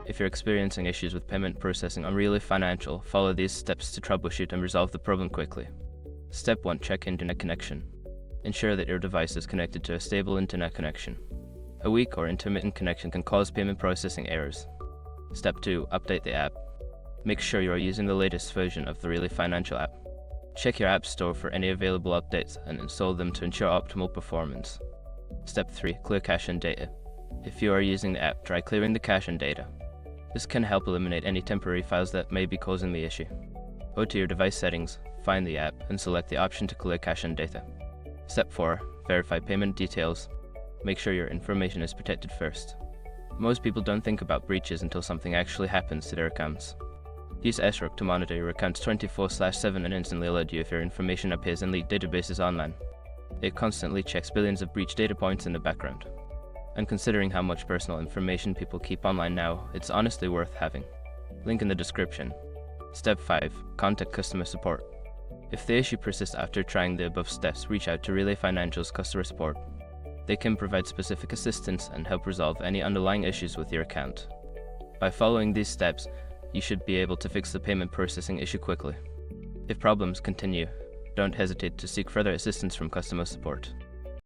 If you're experiencing issues with payment processing on Relay Financial, follow these steps to troubleshoot and resolve the problem quickly. Step 1. Check internet connection. Ensure that your device is connected to a stable internet connection. A weak or intermittent connection can cause payment processing errors. Step 2. Update the app. Make sure you are using the latest version of the Relay Financial app. Check your app store for any available updates and install them to ensure optimal performance. Step 3. Clear cache and data. If you are using the app, try clearing the cache and data. This can help eliminate any temporary files that may be causing the issue. Go to your device settings, find the app, and select the option to clear cache and data. Step 4. Verify payment details. Make sure your information is protected first. Most people don't think about breaches until something actually happens to their accounts. Use SROC to monitor your accounts 24/7 and instantly alert you if your information appears in leaked databases online. It constantly checks billions of breach data points in the background. And considering how much personal information people keep online now, it's honestly worth having. Link in the description. Step 5. Contact customer support. If the issue persists after trying the above steps, reach out to Relay Financial's customer support. They can provide specific assistance and help resolve any underlying issues with your account. By following these steps, you should be able to fix the payment processing issue quickly. If problems continue, don't hesitate to seek further assistance from customer support.